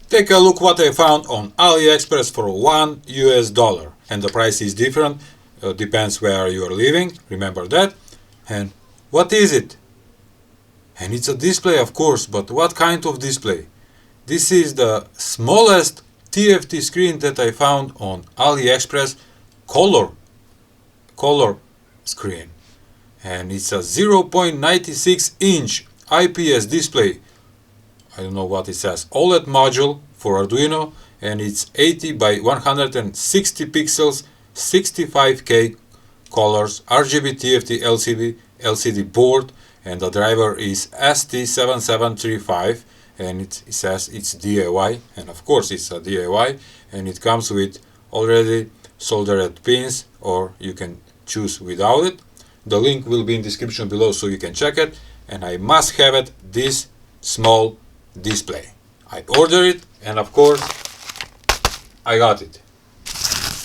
Take a look what I found on Aliexpress for $1 US, and the price is different, depends where you are living, remember that. And what is it? And it's a display, of course, but what kind of display? This is the smallest TFT screen that I found on Aliexpress, color screen, and it's a 0.96 inch IPS display. I don't know what it says, OLED module for Arduino, and it's 80 by 160 pixels, 65K colors, RGB TFT LCD board, and the driver is ST7735, and it says it's DIY, and of course it's a DIY, and it comes with already soldered pins, or you can choose without it. The link will be in description below so you can check it, and I must have it, this small display. I ordered it, and of course I got it.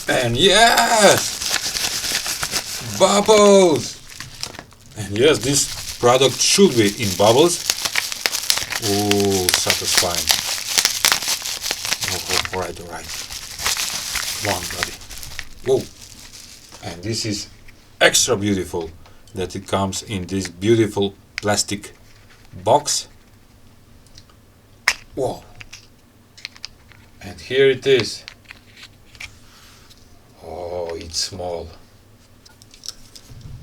And yes, bubbles. And yes, this product should be in bubbles. Oh, satisfying. Oh, alright. Come on, buddy. Whoa. And this is extra beautiful that it comes in this beautiful plastic box. Whoa. And here it is. Oh, it's small.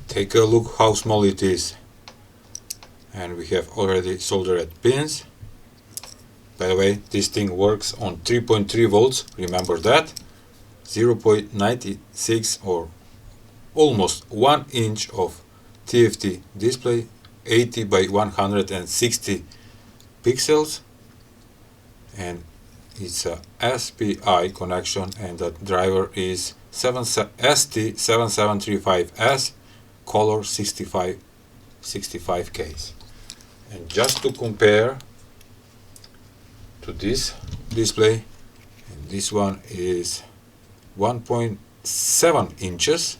Take a look how small it is. And we have already soldered pins. By the way, this thing works on 3.3 volts, remember that. 0.96 or almost 1 inch of TFT display, 80 by 160 pixels, and it's a SPI connection, and the driver is ST7735S, color 65Ks. And just to compare to this display, and this one is 1.7 inches,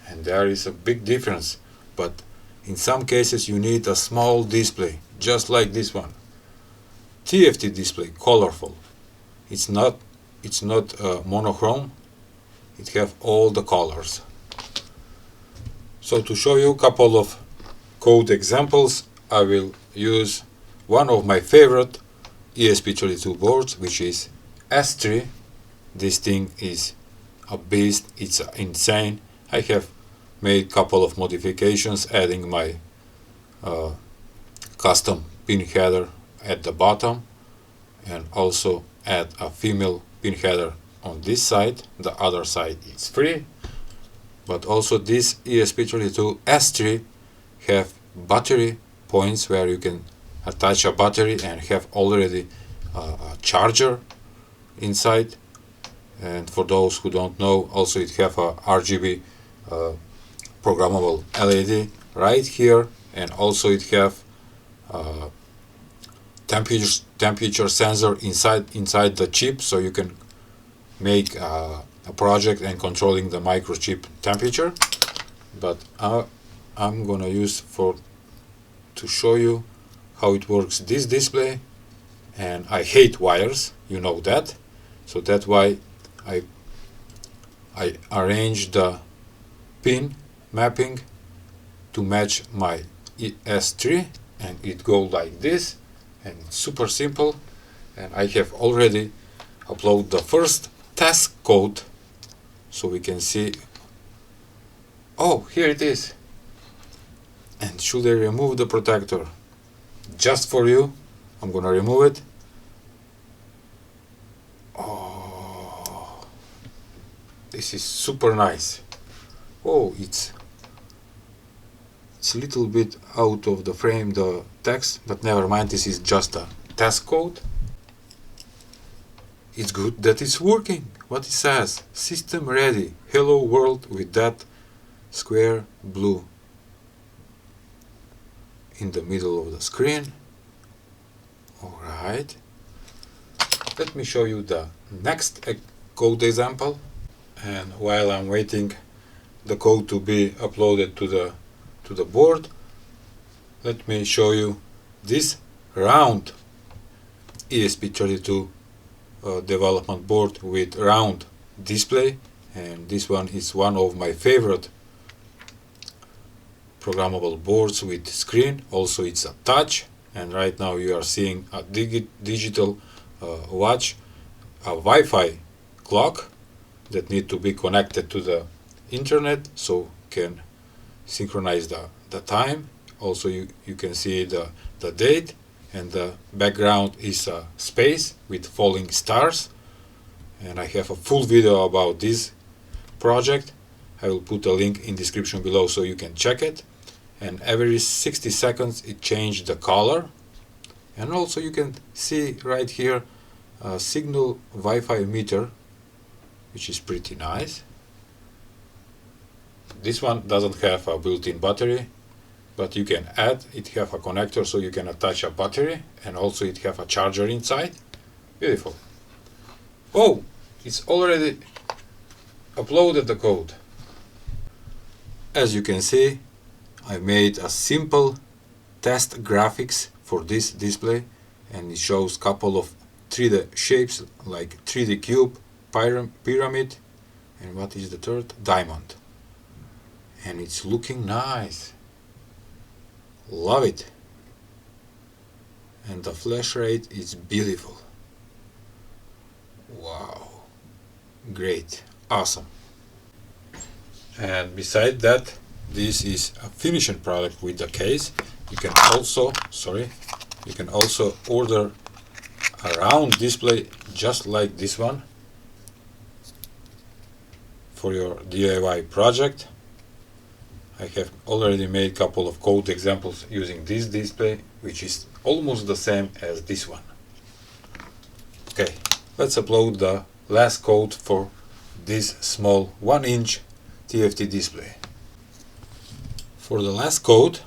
and there is a big difference, but in some cases you need a small display, just like this one. TFT display, colorful. It's not monochrome, it have all the colors. So to show you a couple of code examples, I will use one of my favorite ESP32 boards, which is S3. This thing is a beast, it's insane. I have made a couple of modifications, adding my custom pin header at the bottom, and also add a female pin header on this side. The other side is free, but also this ESP32 S3 have battery points where you can attach a battery and have already a charger inside. And for those who don't know, also it have a RGB programmable LED right here, and also it have temperature sensor inside the chip, so you can make a project and controlling the microchip temperature. But I'm gonna use to show you how it works this display, and I hate wires, you know that, so that's why I arrange the pin mapping to match my S3, and it goes like this, and it's super simple. And I have already uploaded the first test code, so we can see. Oh, here it is. And should I remove the protector? Just for you, I'm gonna remove it. Oh, this is super nice. Oh, it's a little bit out of the frame, the text, but never mind, this is just a test code. It's good that it's working. What it says: system ready, hello world, with that square blue in the middle of the screen. Alright, let me show you the next code example, and while I'm waiting the code to be uploaded to the board, let me show you this round ESP32 development board with round display, and this one is one of my favorite programmable boards with screen. Also it's a touch, and right now you are seeing a digital watch, a Wi-Fi clock that need to be connected to the internet so can synchronize the time. Also you can see the date, and the background is a space with falling stars, and I have a full video about this project. I will put a link in description below so you can check it. And every 60 seconds it changed the color, and also you can see right here a signal Wi-Fi meter, which is pretty nice. This one doesn't have a built-in battery, but you can add. It have a connector so you can attach a battery, and also it have a charger inside. Beautiful. Oh, it's already uploaded the code. As you can see, I made a simple test graphics for this display, and it shows couple of 3D shapes like 3D cube, pyramid, and what is the third? Diamond. And it's looking nice. Love it. And the flash rate is beautiful. Wow. Great. Awesome. And beside that, this is a finishing product with the case. You can also order a round display just like this one for your DIY project. I have already made a couple of code examples using this display, which is almost the same as this one. Okay, let's upload the last code for this small 1-inch TFT display. For the last code,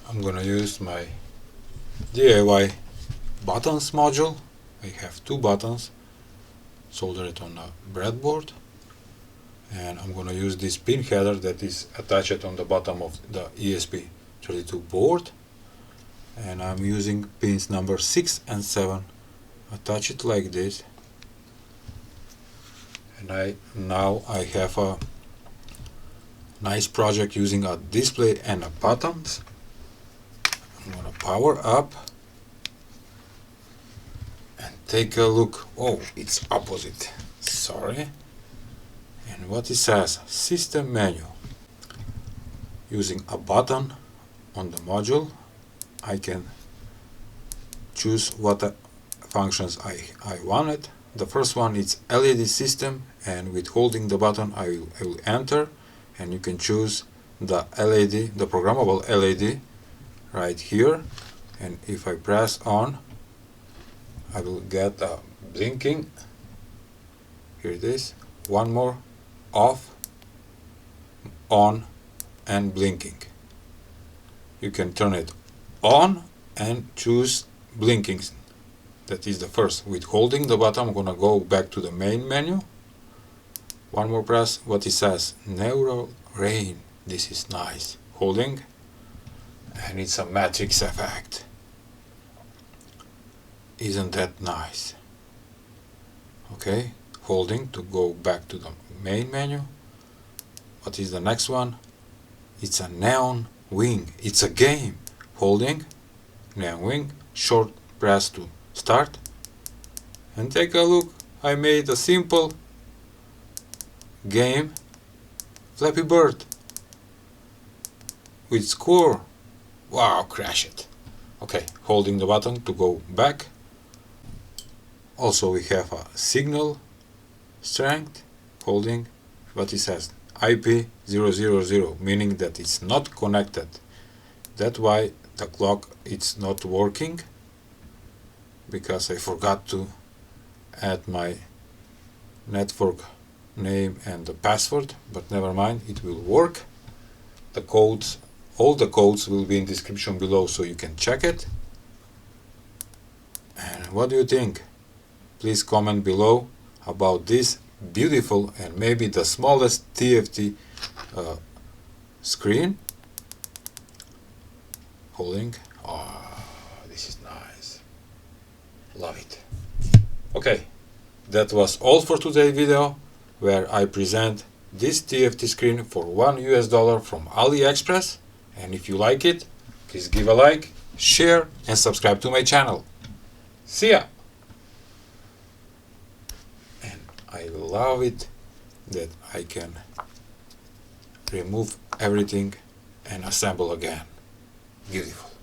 I'm gonna use my DIY buttons module. I have 2 buttons, solder it on a breadboard, and I'm gonna use this pin header that is attached on the bottom of the ESP32 board, and I'm using pins number 6 and 7. Attach it like this, and now I have a nice project using a display and a buttons. I'm gonna power up and take a look. Oh, it's opposite. Sorry. And what it says? System menu. Using a button on the module, I can choose what functions I wanted. The first one is LED system, and with holding the button I will enter, and you can choose the LED, the programmable LED right here, and if I press on I will get a blinking. Here it is. One more. Off, on, and blinking. You can turn it on and choose blinking. That is the first. With holding the button I'm gonna go back to the main menu. One more press. What it says? Neural rain. This is nice. Holding, and it's a matrix effect. Isn't that nice? Okay, holding to go back to the main menu. What is the next one? It's a neon wing. It's a game. Holding, neon wing, short press to start, and take a look. I made a simple game Flappy Bird with score. Wow, crash it. Okay, holding the button to go back. Also we have a signal strength, holding what it says IP000, meaning that it's not connected. That's why the clock it's not working, because I forgot to add my network name and the password, but never mind, it will work. The codes, all the codes will be in description below so you can check it. And what do you think? Please comment below about this beautiful and maybe the smallest TFT screen. Holding. Oh, this is nice. Love it. Okay, that was all for today's video, where I present this TFT screen for $1 from Aliexpress. And if you like it, please give a like, share and subscribe to my channel. See ya! And I love it that I can remove everything and assemble again. Beautiful.